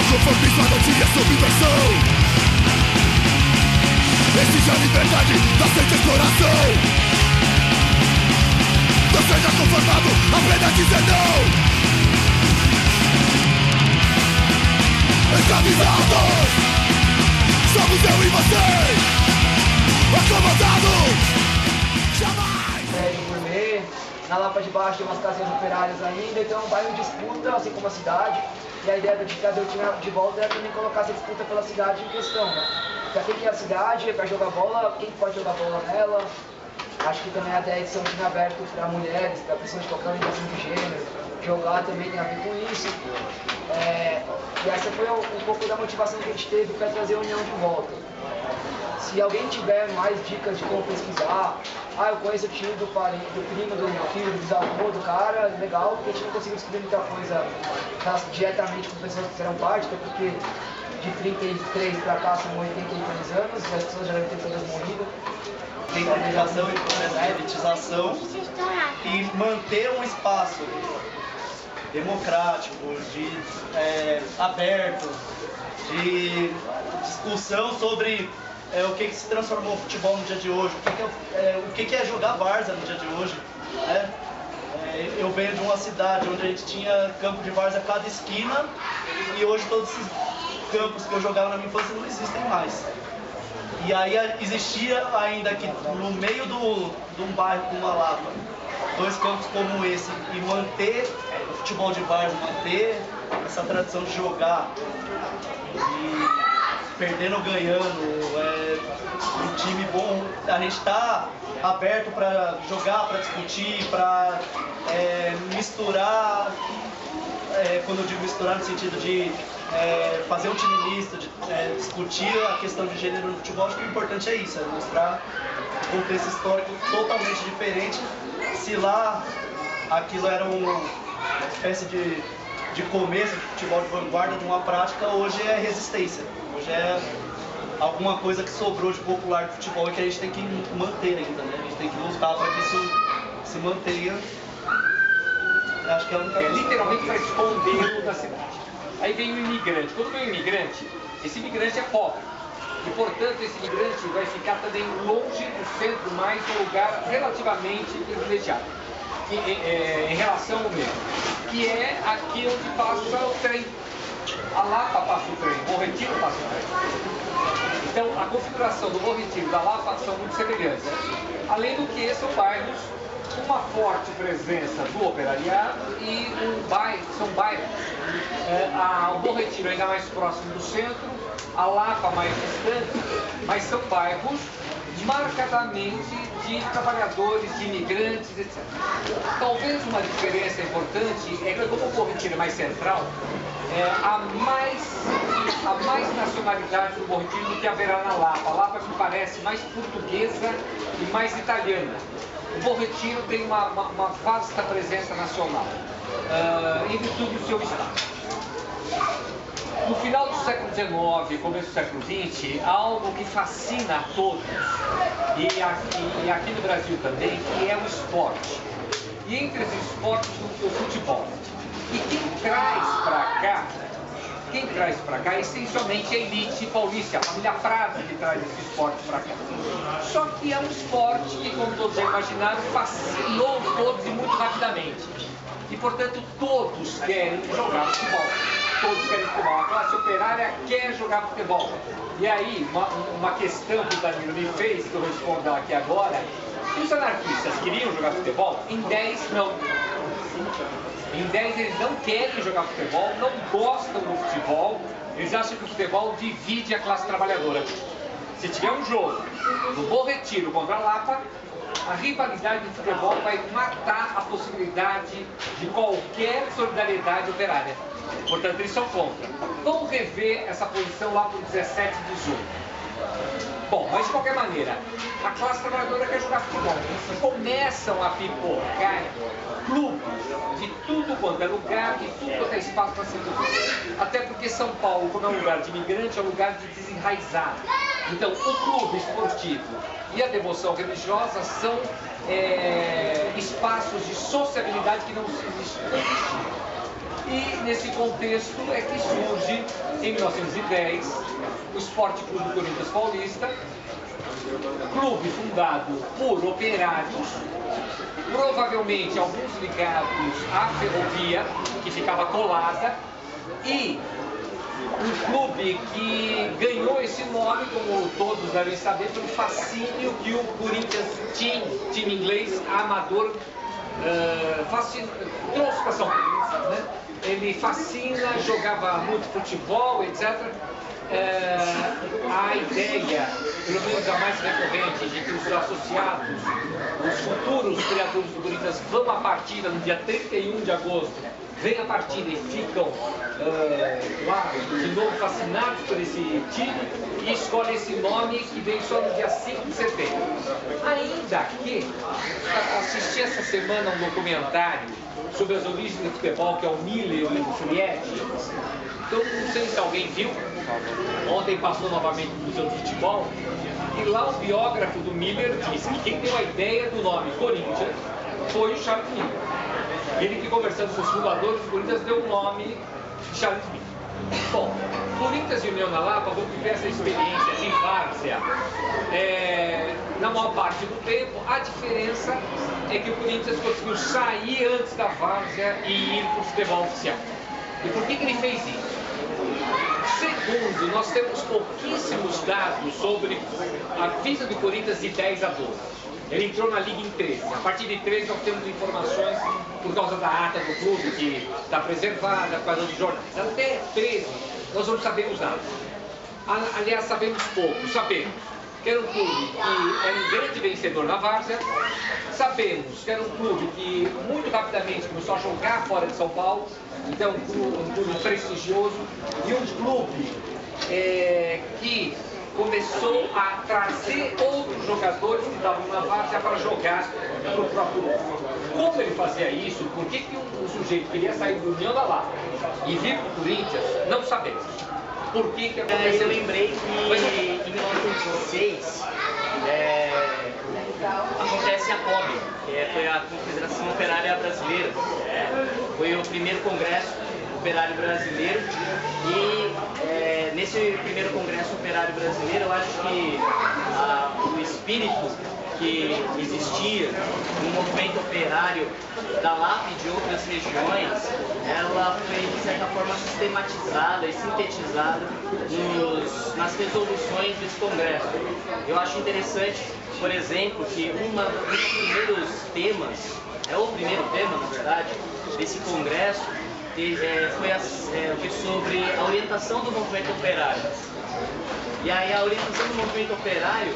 Conformismo dia subversão. Exige a liberdade da sede exploração. Não seja conformado, aprenda a dizer não. Escravizados somos eu e você. Acomodados jamais. Prédio gourmet, na Lapa de Baixo tem umas casinhas operárias ainda. Então é um bairro de disputa, assim como a cidade. E a ideia de trazer o time de volta é também colocar essa disputa pela cidade em questão, né? Pra quem é a cidade, pra jogar bola, quem pode jogar bola nela. Acho que também a ideia de ser um time aberto para mulheres, para pessoas de qualquer orientação de gênero. Jogar também tem a ver com isso. E essa foi um pouco da motivação que a gente teve para trazer a União de volta. Se alguém tiver mais dicas de como pesquisar, eu conheço o tio do primo, do meu filho, do bisavô, do cara, legal, porque a gente não conseguiu descobrir muita coisa diretamente com pessoas que fizeram parte, até porque de 33 para cá são 83 anos, e as pessoas já devem ter todas morrido. Tem comunicação e elitização e manter um espaço democrático, aberto, de discussão sobre o que se transformou o futebol no dia de hoje, o que é jogar várzea no dia de hoje. Né? Eu venho de uma cidade onde a gente tinha campo de várzea a cada esquina e hoje todos esses campos que eu jogava na minha infância não existem mais. E aí existia ainda aqui no meio de um bairro como a Lapa, dois campos como esse, e manter o futebol de várzea, manter essa tradição de jogar, e perdendo ou ganhando, um time bom, a gente está aberto para jogar, para discutir, para misturar, quando eu digo misturar no sentido de fazer um time misto, de discutir a questão de gênero no futebol. Acho que o importante é isso, mostrar um contexto histórico totalmente diferente. Se lá aquilo era uma espécie de começo de futebol de vanguarda, de uma prática, hoje é resistência. Hoje é alguma coisa que sobrou de popular do futebol e que a gente tem que manter ainda, né? A gente tem que lutar para que isso se mantenha. Acho que é a única coisa. Literalmente para esconder da cidade. Aí vem o imigrante. Quando vem o imigrante, esse imigrante é pobre. E, portanto, esse imigrante vai ficar também longe do centro, mais um lugar relativamente privilegiado em relação ao mesmo, que é aqui onde passa o trem. A Lapa passa o trem, o Bom Retiro passa o trem. Então, a configuração do Bom Retiro e da Lapa são muito semelhantes. Além do que, são bairros com uma forte presença do operariado e são bairros. O Bom Retiro ainda mais próximo do centro, a Lapa mais distante, mas são bairros marcadamente de trabalhadores, de imigrantes, etc. Talvez uma diferença importante é que, como o Bom Retiro é mais central, há mais nacionalidade do Bom Retiro do que haverá na Lapa. A Lapa me parece mais portuguesa e mais italiana. O Bom Retiro tem uma vasta presença nacional, em virtude do seu estado. No final do século XIX, começo do século XX, há algo que fascina a todos, e aqui no Brasil também, que é o esporte. E entre os esportes, o futebol. E quem traz para cá é essencialmente a elite paulista, a família Frade que traz esse esporte para cá. Só que é um esporte que, como todos já imaginaram, fascinou todos e muito rapidamente. E, portanto, todos querem jogar futebol. Todos querem futebol. A classe operária quer jogar futebol. E aí, uma questão que o Danilo me fez, que eu respondo aqui agora, os anarquistas queriam jogar futebol? Em 10, não. Em 10 eles não querem jogar futebol, não gostam do futebol, eles acham que o futebol divide a classe trabalhadora. Se tiver um jogo do Bom Retiro contra a Lapa, a rivalidade do futebol vai matar a possibilidade de qualquer solidariedade operária. Portanto, eles são contra. Vão rever essa posição lá por 17 e 18. Bom, mas de qualquer maneira, a classe trabalhadora quer jogar futebol. Começam a pipocar clubes de tudo quanto é lugar, de tudo quanto é espaço para ser clube. Até porque São Paulo, como é um lugar de imigrante, é um lugar de desenraizado. Então, o clube esportivo e a devoção religiosa são espaços de sociabilidade que não existem. E nesse contexto é que surge, em 1910, o Esporte Clube Corinthians Paulista, clube fundado por operários, provavelmente alguns ligados à ferrovia, que ficava colada, e um clube que ganhou esse nome, como todos devem saber, pelo fascínio que o Corinthians time inglês amador, trouxe para São Paulo, né? Ele fascina, jogava muito futebol, etc. A ideia, pelo menos a mais recorrente, de que os associados, os futuros criadores do Corinthians vão à partida no dia 31 de agosto, vêm à partida e ficam lá de novo fascinados por esse time e escolhem esse nome que vem só no dia 5 de setembro. Ainda que assisti essa semana um documentário sobre as origens do futebol, que é o Miller e o Friedrich. Então, não sei se alguém viu, ontem passou novamente no Museu do Futebol, e lá o biógrafo do Miller disse que quem deu a ideia do nome Corinthians foi o Charles Miller. Ele que, conversando com os fundadores do Corinthians, deu o nome de Charles Miller. Bom, Corinthians e União da Lapa vão viver essa experiência de várzea na maior parte do tempo. A diferença é que o Corinthians conseguiu sair antes da várzea e ir para o futebol oficial. E por que ele fez isso? Segundo, nós temos pouquíssimos dados sobre a vida do Corinthians de 10 a 12. Ele entrou na Liga em 13. A partir de 13 nós temos informações por causa da ata do clube, que está preservada, por causa dos jornais. Até 13 nós não sabemos nada. Aliás, sabemos pouco. Sabemos que era um clube que era um grande vencedor na várzea. Sabemos que era um clube que muito rapidamente começou a jogar fora de São Paulo. Então, um clube prestigioso e um clube que começou a trazer outros jogadores que estavam na várzea para jogar para o próprio clube. Como ele fazia isso? Por que um sujeito queria sair do União da Lapa e vir para o Corinthians? Não sabemos. Por que aconteceu? Eu lembrei que em 1916 acontece a COB, que foi a Confederação Operária Brasileira. Foi o primeiro congresso operário brasileiro e nesse primeiro congresso operário brasileiro eu acho que o espírito que existia no movimento operário da Lapa e de outras regiões, ela foi de certa forma sistematizada e sintetizada nas resoluções desse congresso. Eu acho interessante, por exemplo, que um dos primeiros temas, o primeiro tema, na verdade, desse congresso foi sobre a orientação do movimento operário. E aí a orientação do movimento operário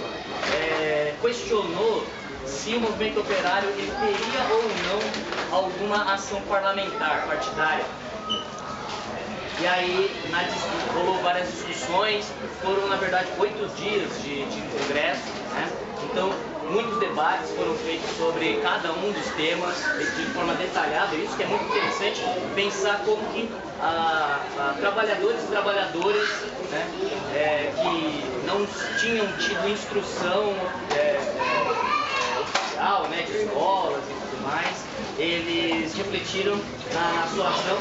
questionou se o movimento operário ele teria ou não alguma ação parlamentar, partidária. E aí rolou várias discussões, foram na verdade 8 dias de congresso, né? Então muitos debates foram feitos sobre cada um dos temas de forma detalhada. Isso que é muito interessante, pensar como que trabalhadores e trabalhadoras, né, que não tinham tido instrução oficial, né, de escolas e tudo mais, eles refletiram na sua ação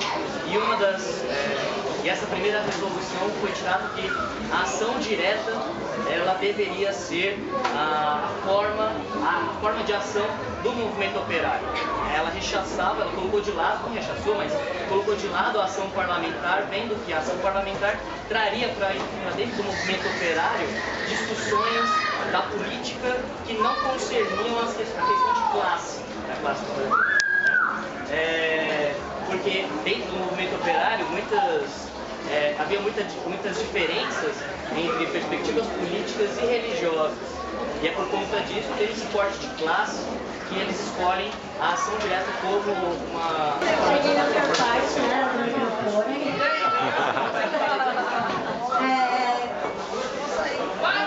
e essa primeira resolução foi tirada que a ação direta ela deveria ser a forma de ação do movimento operário. Ela rechaçava, ela colocou de lado, não rechaçou, mas colocou de lado a ação parlamentar, vendo que a ação parlamentar traria para dentro do movimento operário discussões da política que não concerniam a questão de classe, da classe trabalhadora. Porque dentro do movimento operário havia muitas diferenças entre perspectivas políticas e religiosas. E é por conta disso, desse corte de classe, que eles escolhem a ação direta como uma... Cheguei na minha parte, né, do microfone.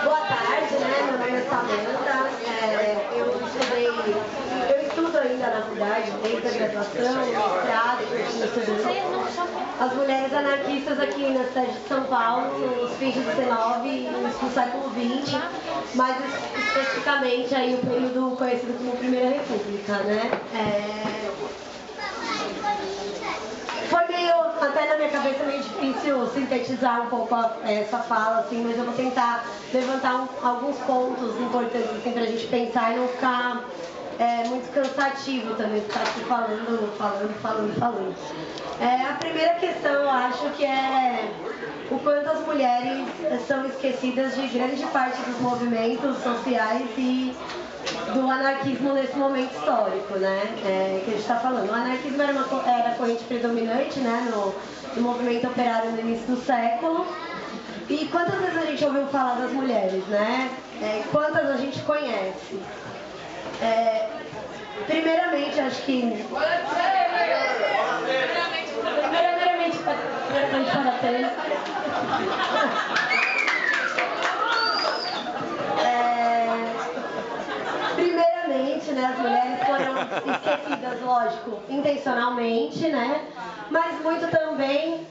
Boa tarde, né, meu nome é Samanta. Eu estudo ainda na cidade, desde a graduação, mestrado, as mulheres anarquistas aqui na cidade de São Paulo, nos fins do XIX no século XX, mais especificamente aí o período conhecido como Primeira República, né? Foi meio até na minha cabeça é meio difícil sintetizar um pouco essa fala, assim, mas eu vou tentar levantar alguns pontos importantes assim, pra gente pensar e não ficar muito cansativo também, ficar aqui falando. A primeira questão, eu acho que é o quanto as mulheres são esquecidas de grande parte dos movimentos sociais e do anarquismo nesse momento histórico, né, que a gente está falando. O anarquismo era a corrente predominante, né, no movimento operário no início do século. E quantas vezes a gente ouviu falar das mulheres, né? Quantas a gente conhece? Primeiramente, acho que... Primeiramente, para ter... Primeiramente, né, as mulheres foram esquecidas, lógico, intencionalmente, né? Mas muito também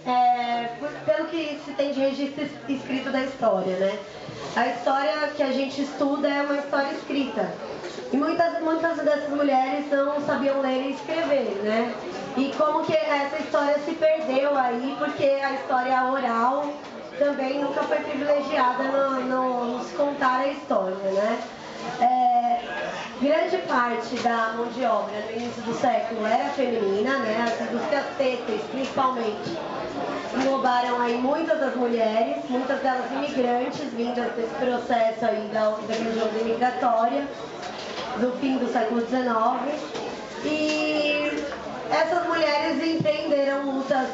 pelo que se tem de registro escrito da história, né? A história que a gente estuda é uma história escrita. E muitas dessas mulheres não sabiam ler e escrever, né? E como que essa história se perdeu aí, porque a história oral também nunca foi privilegiada no se contar a história, né? Grande parte da mão de obra no início do século era feminina, né? As indústrias têxteis, principalmente, englobaram aí muitas das mulheres, muitas delas imigrantes, vindas desse processo aí da grande onda imigratória do fim do século XIX. E essas mulheres empreenderam lutas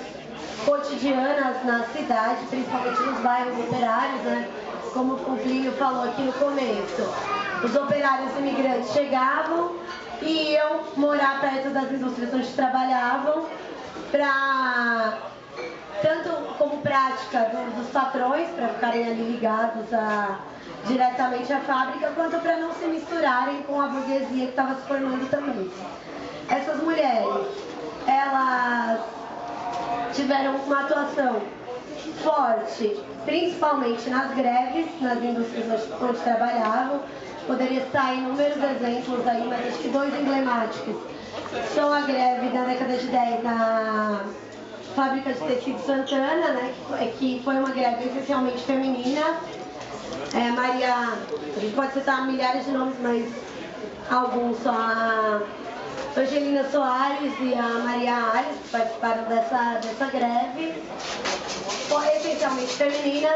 cotidianas na cidade, principalmente nos bairros operários, né? Como o Plínio falou aqui no começo. Os operários imigrantes chegavam e iam morar perto das indústrias onde trabalhavam, tanto como prática dos patrões, para ficarem ali ligados diretamente à fábrica, quanto para não se misturarem com a burguesia que estava se formando também. Essas mulheres, elas tiveram uma atuação forte, principalmente nas greves, nas indústrias onde trabalhavam. Poderia citar inúmeros exemplos aí, mas acho que dois emblemáticos são a greve da década de 10 na fábrica de tecido Santana, né, que foi uma greve essencialmente feminina. A gente pode citar milhares de nomes, mas alguns só. A Angelina Soares e a Maria Aires, que participaram dessa greve, foi essencialmente feminina.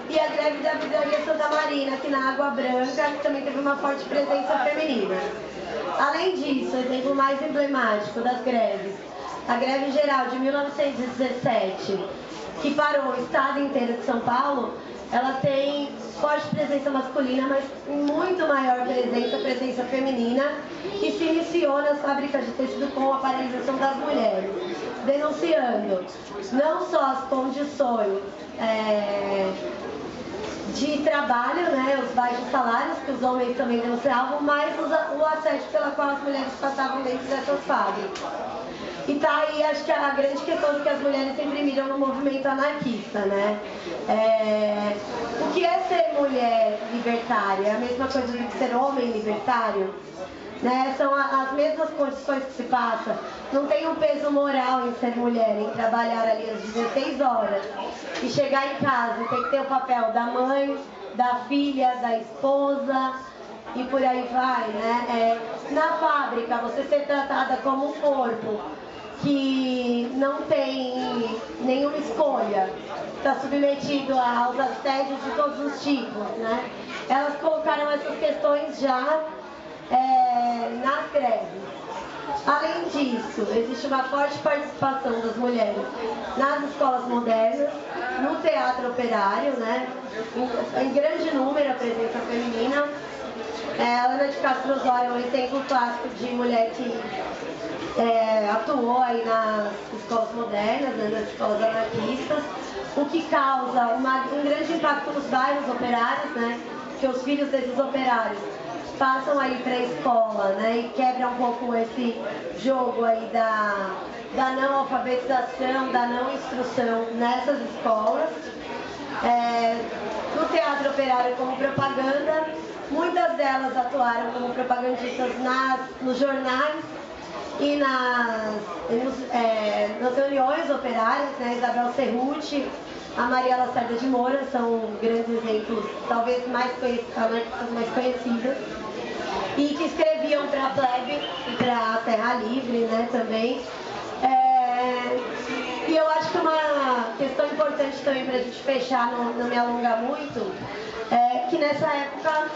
E a greve da Vidraria Santa Marina, aqui na Água Branca, que também teve uma forte presença feminina. Além disso, o exemplo mais emblemático das greves, a greve geral de 1917, que parou o estado inteiro de São Paulo, ela tem forte presença masculina, mas muito maior presença feminina, que se iniciou nas fábricas de tecido com a paralisação das mulheres, denunciando não só as condições de trabalho, né, os baixos salários que os homens também denunciavam, mas o assédio pela qual as mulheres passavam dentro dessas fábricas. E tá aí, acho que a grande questão do que as mulheres imprimiram no movimento anarquista, né? O que é ser mulher libertária? É a mesma coisa do que ser homem libertário? Né? São as mesmas condições que se passa. Não tem um peso moral em ser mulher, em trabalhar ali às 16 horas e chegar em casa e ter que ter o papel da mãe, da filha, da esposa e por aí vai, né? Na fábrica, você ser tratada como um corpo que não tem nenhuma escolha, está submetido aos assédios de todos os tipos, né? Elas colocaram essas questões já nas greves. Além disso, existe uma forte participação das mulheres nas escolas modernas, no teatro operário, né? Em grande número a presença feminina. Ana de Castro Osório é um exemplo clássico de mulher que atuou aí nas escolas modernas, né, nas escolas anarquistas, o que causa um grande impacto nos bairros operários, né? Que os filhos desses operários passam aí para a escola, né, e quebram um pouco esse jogo aí da não alfabetização, da não instrução nessas escolas. No teatro operário como propaganda, muitas delas atuaram como propagandistas nos jornais e nas reuniões operárias, né, Isabel Cerruti, a Maria Lacerda de Moura são grandes exemplos, talvez mais conhecidas, e que escreviam para a Plebe e para a Terra Livre, né, também. E eu acho que uma questão importante também para a gente fechar, não me alongar muito, é que nessa época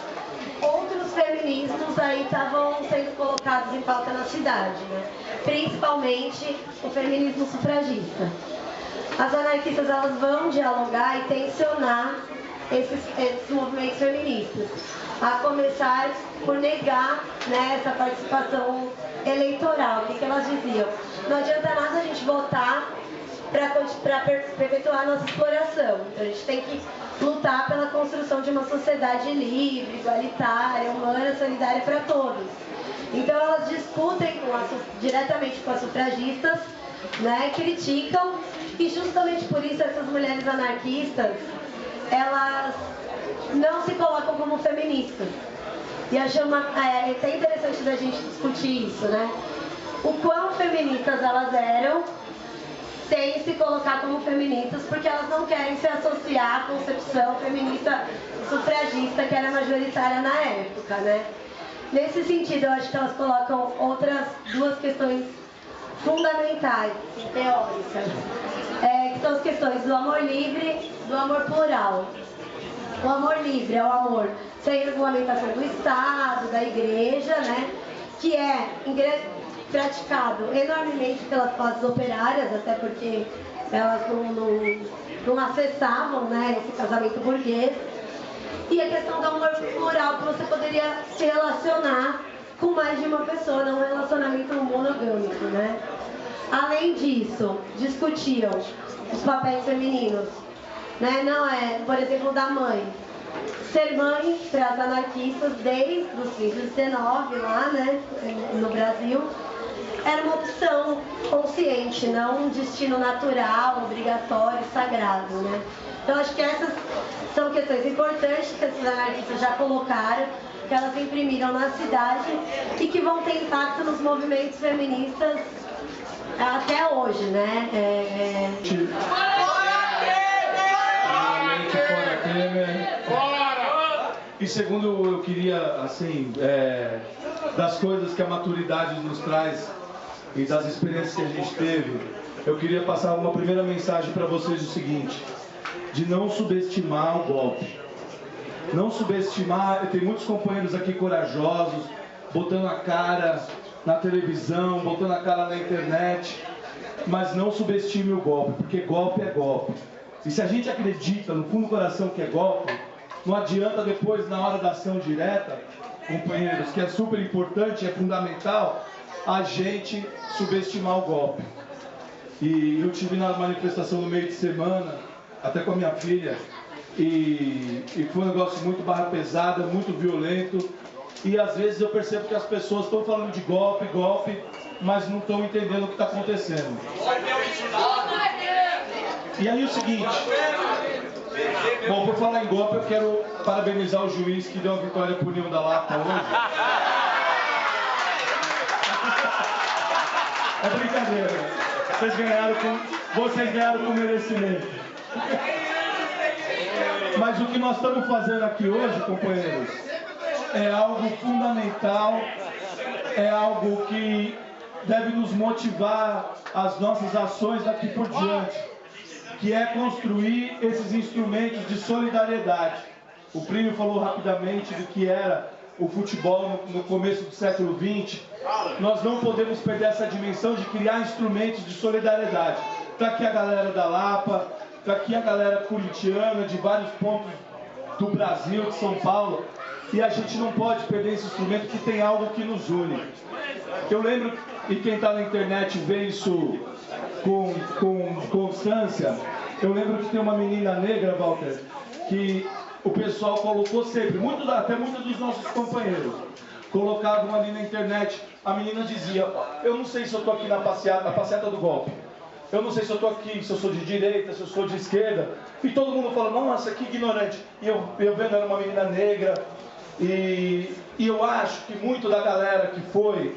outros feminismos aí estavam sendo colocados em pauta na cidade, né? Principalmente o feminismo sufragista. As anarquistas, elas vão dialogar e tensionar esses movimentos feministas, a começar por negar, né, essa participação eleitoral. O que elas diziam? Não adianta nada a gente votar para perpetuar a nossa exploração. Então a gente tem que lutar pela construção de uma sociedade livre, igualitária, humana, solidária para todos. Então elas discutem diretamente com as sufragistas, né, criticam, e justamente por isso essas mulheres anarquistas, elas não se colocam como feministas. E acho até interessante da gente discutir isso, né? O quão feministas elas eram sem se colocar como feministas, porque elas não querem se associar à concepção feminista sufragista que era majoritária na época, né? Nesse sentido, eu acho que elas colocam outras duas questões fundamentais, teóricas, que são as questões do amor livre, do amor plural. O amor livre é o amor sem regulamentação do Estado, da Igreja, né? Que é praticado enormemente pelas classes operárias, até porque elas não acessavam, né, esse casamento burguês. E a questão do amor plural, que você poderia se relacionar com mais de uma pessoa, não um relacionamento monogâmico, né? Além disso, discutiam os papéis femininos, né? Não é, por exemplo, da mãe. Ser mãe, para as anarquistas, desde os fins do 19 lá, né, no Brasil, era uma opção consciente, não um destino natural, obrigatório, sagrado, né? Então acho que essas são questões importantes que esses anarquistas já colocaram, que elas imprimiram na cidade e que vão ter impacto nos movimentos feministas até hoje, né? E segundo, eu queria, assim, das coisas que a maturidade nos traz e das experiências que a gente teve, eu queria passar uma primeira mensagem para vocês, o seguinte: de não subestimar o golpe. Não subestimar, tem muitos companheiros aqui corajosos, botando a cara na televisão, botando a cara na internet, mas não subestime o golpe, porque golpe é golpe. E se a gente acredita no fundo do coração que é golpe, não adianta depois, na hora da ação direta, companheiros, que é super importante, é fundamental, a gente subestimar o golpe. E eu tive na manifestação no meio de semana, até com a minha filha, e foi um negócio muito barra pesada, muito violento, e às vezes eu percebo que as pessoas estão falando de golpe, mas não estão entendendo o que está acontecendo. E aí o seguinte, bom, por falar em golpe, eu quero parabenizar o juiz que deu a vitória para o União da Lapa hoje. É brincadeira, vocês ganharam com merecimento. Mas o que nós estamos fazendo aqui hoje, companheiros, é algo fundamental, é algo que deve nos motivar as nossas ações daqui por diante, que é construir esses instrumentos de solidariedade. O Plínio falou rapidamente do que era o futebol no começo do século XX. Nós não podemos perder essa dimensão de criar instrumentos de solidariedade. Está aqui a galera da Lapa, está aqui a galera corintiana de vários pontos do Brasil, de São Paulo, e a gente não pode perder esse instrumento, que tem algo que nos une. Eu lembro, e quem está na internet vê isso com constância, eu lembro que tem uma menina negra, Walter, que o pessoal colocou sempre, até muitos dos nossos companheiros colocavam ali na internet. A menina dizia: eu não sei se eu estou aqui na passeata do golpe, eu não sei se eu estou aqui, se eu sou de direita, se eu sou de esquerda. E todo mundo fala: nossa, que ignorante. E eu vendo, era uma menina negra. E eu acho que muito da galera que foi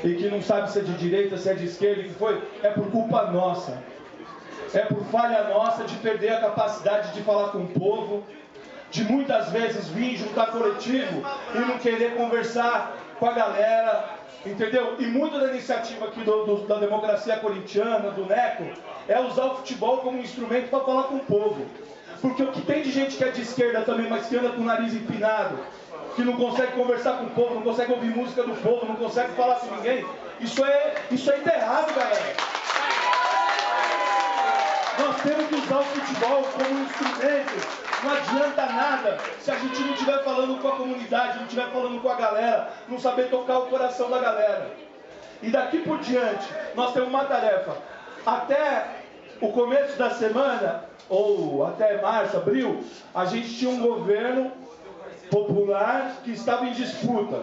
e que não sabe se é de direita, se é de esquerda, que foi, é por culpa nossa. É por falha nossa de perder a capacidade de falar com o povo, de muitas vezes vir juntar coletivo e não querer conversar com a galera, entendeu? E muito da iniciativa aqui da democracia corintiana, do NECO, é usar o futebol como instrumento para falar com o povo. Porque o que tem de gente que é de esquerda também, mas que anda com o nariz empinado, que não consegue conversar com o povo, não consegue ouvir música do povo, não consegue falar com ninguém, isso é enterrado, galera. Nós temos que usar o futebol como um instrumento. Não adianta nada se a gente não estiver falando com a comunidade, não estiver falando com a galera, não saber tocar o coração da galera. E daqui por diante, nós temos uma tarefa. Até o começo da semana, ou até março, abril, a gente tinha um governo popular que estava em disputa.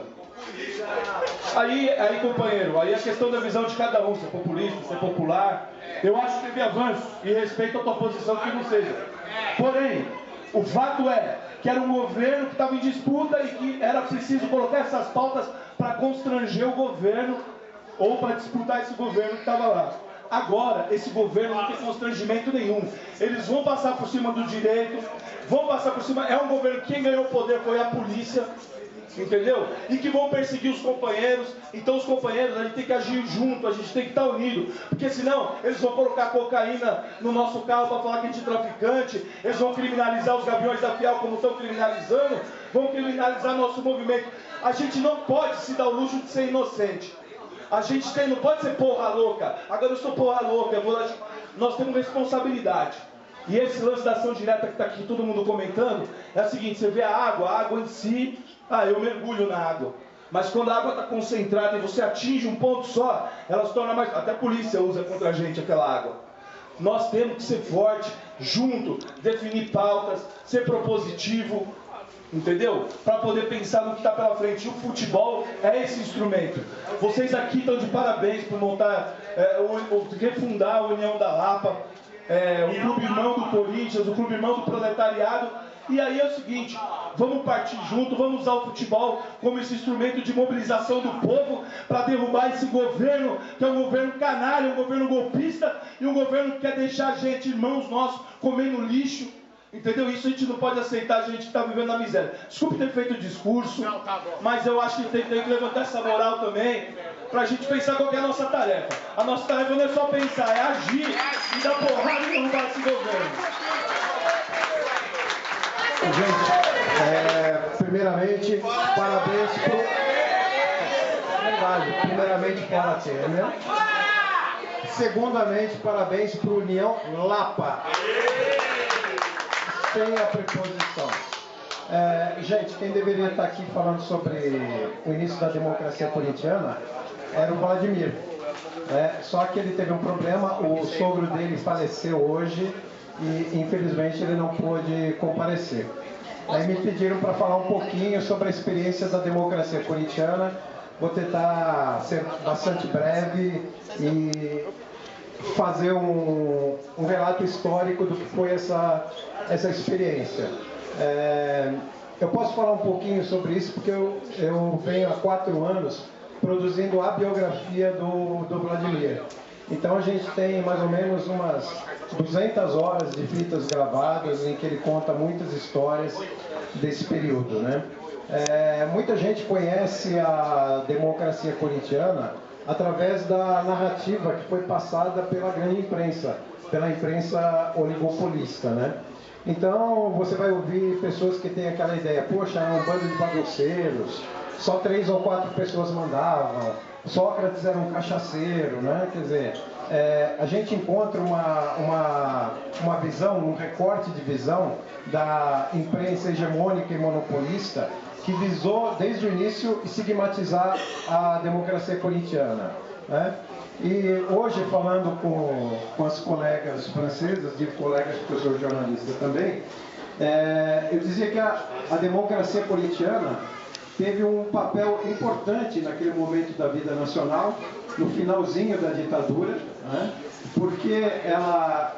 Aí, companheiro, aí a questão da visão de cada um, ser populista, ser popular, eu acho que teve avanço e respeito à tua posição que não seja. Porém, o fato é que era um governo que estava em disputa e que era preciso colocar essas pautas para constranger o governo ou para disputar esse governo que estava lá. Agora, esse governo não tem constrangimento nenhum. Eles vão passar por cima do direito, vão passar por cima. É um governo que quem ganhou o poder foi a polícia, entendeu? E que vão perseguir os companheiros. Então os companheiros, a gente tem que agir junto, a gente tem que estar unido, porque senão eles vão colocar cocaína no nosso carro para falar que a gente é traficante, eles vão criminalizar os gaviões da Fiel como estão criminalizando, vão criminalizar nosso movimento. A gente não pode se dar o luxo de ser inocente. A gente não pode ser porra louca. Agora eu sou porra louca, nós temos responsabilidade. E esse lance da ação direta que está aqui todo mundo comentando, é o seguinte, você vê a água em si, eu mergulho na água. Mas quando a água está concentrada e você atinge um ponto só, ela se torna mais... Até a polícia usa contra a gente aquela água. Nós temos que ser forte, junto, definir pautas, ser propositivo, entendeu? Para poder pensar no que está pela frente. E o futebol é esse instrumento. Vocês aqui estão de parabéns por montar, refundar a União da Lapa, o Clube Irmão do Corinthians, o Clube Irmão do Proletariado. E aí é o seguinte, vamos partir junto, vamos usar o futebol como esse instrumento de mobilização do povo para derrubar esse governo, que é um governo canalha, um governo golpista e um governo que quer deixar a gente, irmãos nossos, comendo lixo. Entendeu? Isso a gente não pode aceitar, a gente que está vivendo na miséria. Desculpe ter feito o discurso, mas eu acho que tem que levantar essa moral também, para a gente pensar qual que é a nossa tarefa. A nossa tarefa não é só pensar, é agir e dar porrada e derrubar esse governo. Gente, primeiramente, parabéns para a Temer. Segundamente, parabéns para a União Lapa. Sem a preposição. Gente, quem deveria estar aqui falando sobre o início da democracia corintiana era o Vladimir. Só que ele teve um problema, o sogro dele faleceu hoje e infelizmente ele não pôde comparecer. Aí me pediram para falar um pouquinho sobre a experiência da democracia corintiana. Vou tentar ser bastante breve e fazer um relato histórico do que foi essa experiência. Eu posso falar um pouquinho sobre isso porque eu venho há 4 anos produzindo a biografia do Vladimir. Então a gente tem mais ou menos umas 200 horas de fitas gravadas em que ele conta muitas histórias desse período, né? Muita gente conhece a democracia corintiana através da narrativa que foi passada pela grande imprensa, pela imprensa oligopolista, né? Então você vai ouvir pessoas que têm aquela ideia, poxa, é um bando de bagunceiros, só 3 ou 4 pessoas mandavam, Sócrates era um cachaceiro, né? Quer dizer, a gente encontra uma visão, um recorte de visão da imprensa hegemônica e monopolista que visou, desde o início, estigmatizar a democracia corintiana, né? E hoje, falando com as colegas francesas, digo colegas porque eu sou jornalista também, eu dizia que a democracia corintiana teve um papel importante naquele momento da vida nacional, no finalzinho da ditadura, né? porque ela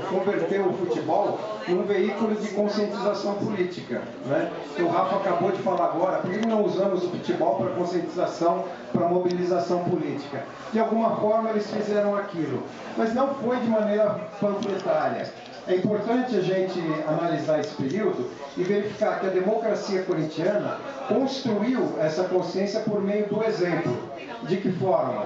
converteu o futebol num veículo de conscientização política, né? O Rafa acabou de falar agora, por que não usamos o futebol para conscientização, para mobilização política? De alguma forma eles fizeram aquilo, mas não foi de maneira panfletária. É importante a gente analisar esse período e verificar que a democracia corintiana construiu essa consciência por meio do exemplo. De que forma?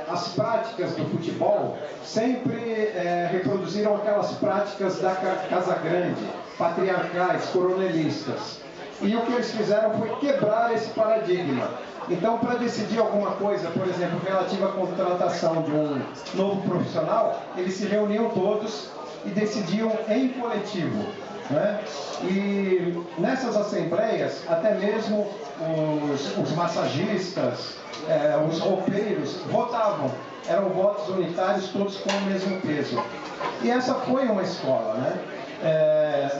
As práticas do futebol sempre reproduziram aquelas práticas da Casa Grande, patriarcais, coronelistas. E o que eles fizeram foi quebrar esse paradigma. Então, para decidir alguma coisa, por exemplo, relativa à contratação de um novo profissional, eles se reuniam todos e decidiam em coletivo, né? E nessas assembleias, até mesmo os massagistas, os roupeiros votavam, eram votos unitários, todos com o mesmo peso. E essa foi uma escola, né?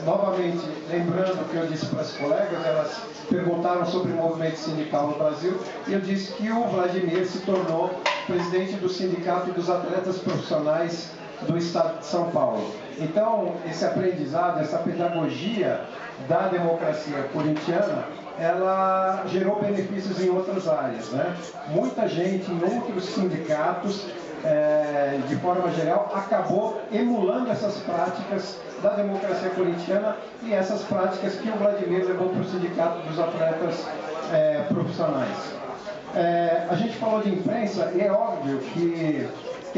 Novamente, lembrando o que eu disse para as colegas, elas perguntaram sobre o movimento sindical no Brasil, e eu disse que o Vladimir se tornou presidente do Sindicato dos Atletas Profissionais do Estado de São Paulo. Então, esse aprendizado, essa pedagogia da democracia corintiana, ela gerou benefícios em outras áreas, né? Muita gente em outros sindicatos, de forma geral, acabou emulando essas práticas da democracia corintiana e essas práticas que o Vladimir levou para o Sindicato dos Atletas Profissionais. A gente falou de imprensa e é óbvio que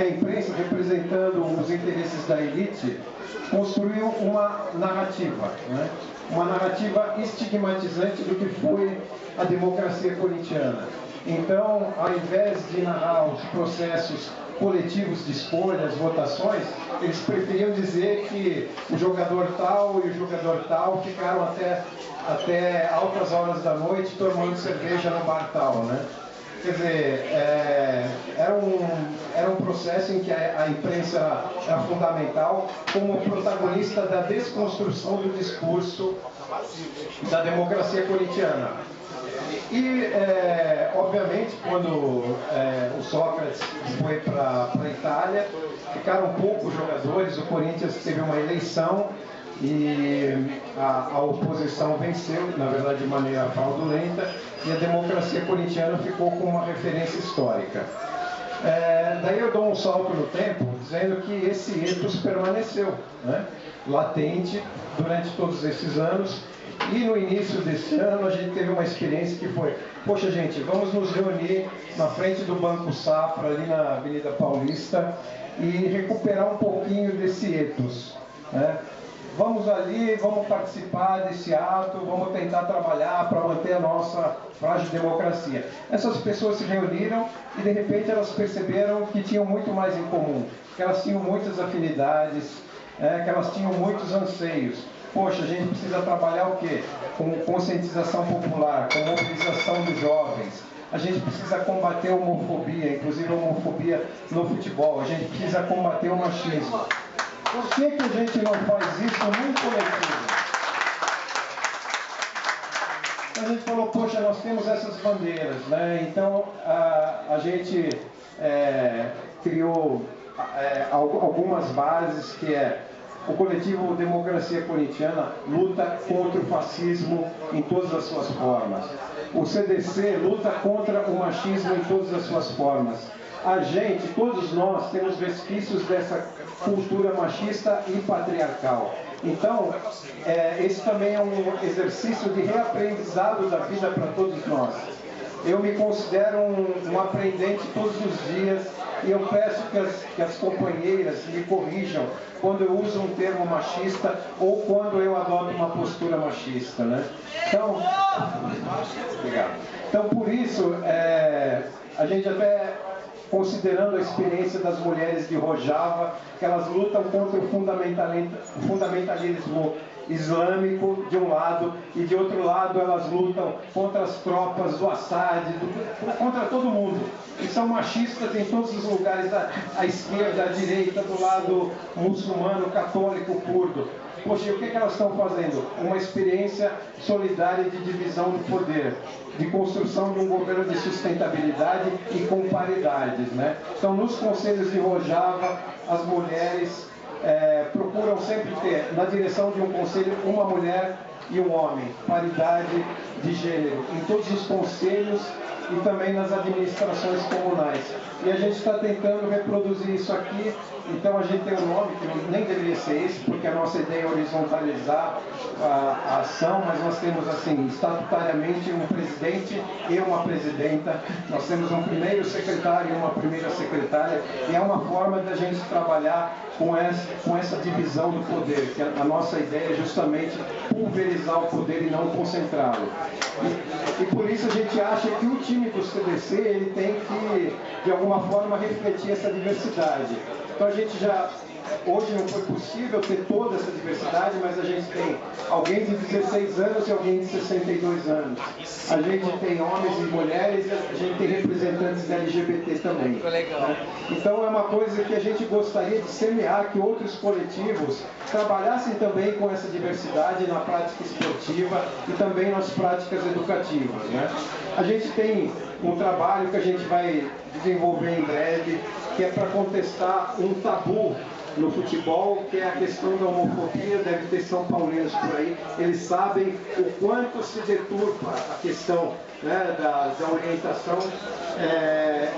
a imprensa, representando os interesses da elite, construiu uma narrativa, né? Uma narrativa estigmatizante do que foi a democracia corintiana. Então, ao invés de narrar os processos coletivos de escolhas, votações, eles preferiam dizer que o jogador tal e o jogador tal ficaram até altas horas da noite tomando cerveja no bar tal, né? Quer dizer, era um processo em que a imprensa era fundamental como protagonista da desconstrução do discurso da democracia corintiana. E, obviamente, quando o Sócrates foi para a Itália, ficaram poucos jogadores, o Corinthians teve uma eleição e a oposição venceu, na verdade de maneira fraudulenta, e a democracia corintiana ficou com uma referência histórica. Daí eu dou um salto no tempo, dizendo que esse ethos permaneceu, né, latente durante todos esses anos, e no início desse ano a gente teve uma experiência que foi, poxa gente, vamos nos reunir na frente do Banco Safra, ali na Avenida Paulista, e recuperar um pouquinho desse ethos, né? Vamos ali, vamos participar desse ato, vamos tentar trabalhar para manter a nossa frágil democracia. Essas pessoas se reuniram e de repente elas perceberam que tinham muito mais em comum, que elas tinham muitas afinidades, que elas tinham muitos anseios. Poxa, a gente precisa trabalhar o quê? Com conscientização popular, com mobilização dos jovens. A gente precisa combater a homofobia, inclusive a homofobia no futebol. A gente precisa combater o machismo. Por que a gente não faz isso num coletivo? A gente falou, poxa, nós temos essas bandeiras, né? Então a gente criou algumas bases, que o coletivo Democracia Corintiana luta contra o fascismo em todas as suas formas. O CDC luta contra o machismo em todas as suas formas. A gente, todos nós, temos resquícios dessa cultura machista e patriarcal. Então, esse também é um exercício de reaprendizado da vida para todos nós. Eu me considero um aprendente todos os dias e eu peço que as companheiras me corrijam quando eu uso um termo machista ou quando eu adoto uma postura machista, né? Então, obrigado. Então, por isso, a gente até, considerando a experiência das mulheres de Rojava, que elas lutam contra o fundamentalismo islâmico de um lado, e de outro lado elas lutam contra as tropas do Assad, contra todo mundo. E são machistas em todos os lugares, à esquerda, à direita, do lado muçulmano, católico, curdo. poxa, o que elas estão fazendo? Uma experiência solidária de divisão do poder, de construção de um governo de sustentabilidade e com paridades, né? Então, nos conselhos de Rojava, as mulheres procuram sempre ter, na direção de um conselho, uma mulher e um homem, paridade de gênero, em todos os conselhos e também nas administrações comunais. E a gente está tentando reproduzir isso aqui, então a gente tem um nome que nem deveria ser esse, porque a nossa ideia é horizontalizar a ação, mas nós temos assim, estatutariamente um presidente e uma presidenta, nós temos um primeiro secretário e uma primeira secretária, e é uma forma da gente trabalhar com essa divisão do poder, que a nossa ideia é justamente pulverizar o poder e não concentrá-lo. E por isso a gente acha que o time do CDC ele tem que, de alguma forma, refletir essa diversidade. Então a gente já, hoje não foi possível ter toda essa diversidade, mas a gente tem alguém de 16 anos e alguém de 62 anos. A gente tem homens e mulheres e a gente tem representantes LGBT também. Né? Então é uma coisa que a gente gostaria de semear, que outros coletivos trabalhassem também com essa diversidade na prática esportiva e também nas práticas educativas. Né? A gente tem um trabalho que a gente vai desenvolver em breve, que é para contestar um tabu no futebol, que é a questão da homofobia. Deve ter São Paulinos por aí, eles sabem o quanto se deturpa a questão, né, da orientação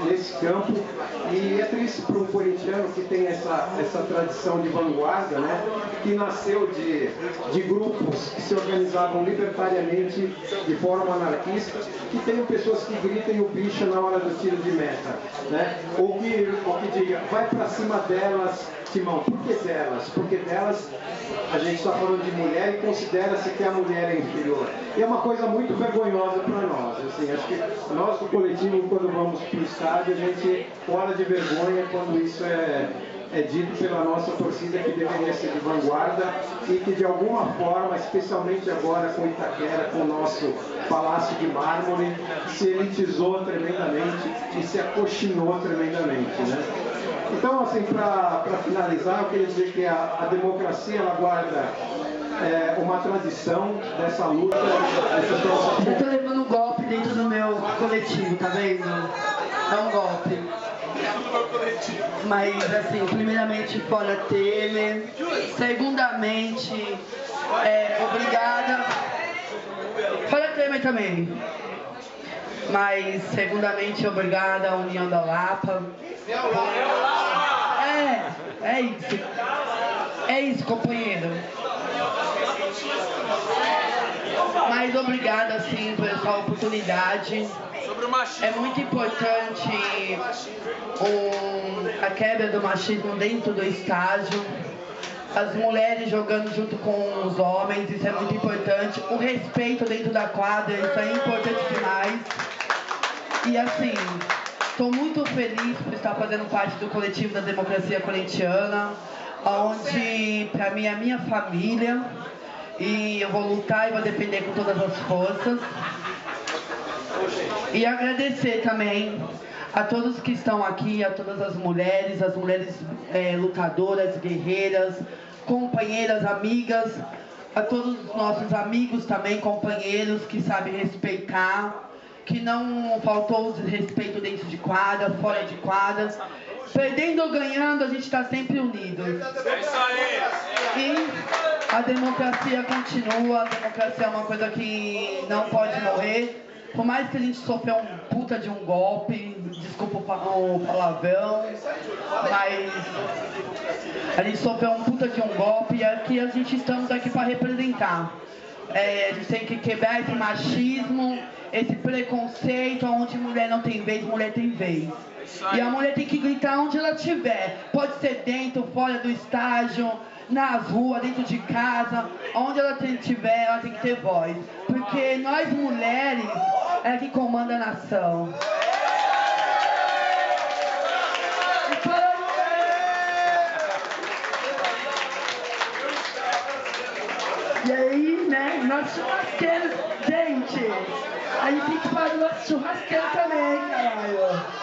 nesse campo, e é triste para um corintiano que tem essa tradição de vanguarda, né, que nasceu de grupos que se organizavam libertariamente de forma anarquista, que tem pessoas que gritem o bicho na hora do tiro de meta, né, ou que diga, vai para cima delas, Simão. Por que delas? Porque delas a gente está falando de mulher e considera-se que a mulher é inferior. E é uma coisa muito vergonhosa para nós. Assim, acho que nós do coletivo, quando vamos para o estádio, a gente ora de vergonha quando isso é dito pela nossa torcida, que deveria ser de vanguarda e que de alguma forma, especialmente agora com Itaquera, com o nosso Palácio de Mármore, se elitizou tremendamente e se acochinou tremendamente, né? Então, assim, para finalizar, eu queria dizer que a democracia, ela guarda uma tradição dessa luta. Eu estou levando um golpe dentro do meu coletivo, tá vendo? É um golpe. Mas, assim, primeiramente, fora Temer. Segundamente, obrigada. Fora Temer também. Mas, segundamente, obrigada à União da Lapa. É isso. É isso, companheiro. Mas obrigada, sim, por essa oportunidade. É muito importante a quebra do machismo dentro do estádio. As mulheres jogando junto com os homens, isso é muito importante. O respeito dentro da quadra, isso é importante demais. E assim, estou muito feliz por estar fazendo parte do coletivo da democracia corintiana, onde, para mim, é a minha família, e eu vou lutar e vou defender com todas as forças. E agradecer também a todos que estão aqui, a todas as mulheres lutadoras, guerreiras, companheiras, amigas, a todos os nossos amigos também, companheiros que sabem respeitar, que não faltou respeito dentro de quadra, fora de quadras. Perdendo ou ganhando, a gente está sempre unido. É isso aí! E a democracia continua, a democracia é uma coisa que não pode morrer. Por mais que a gente sofreu um puta de um golpe, desculpa o palavrão, mas a gente sofreu um puta de um golpe e aqui a gente estamos aqui para representar. A gente tem que quebrar esse machismo, esse preconceito onde mulher não tem vez, mulher tem vez. E a mulher tem que gritar onde ela estiver. Pode ser dentro, fora do estágio, nas ruas, dentro de casa, onde ela estiver, ela tem que ter voz. Porque nós mulheres é que comanda a nação. E aí, né, nosso churrasqueiro, gente, aí tem que fazer o nosso churrasqueiro também, caralho.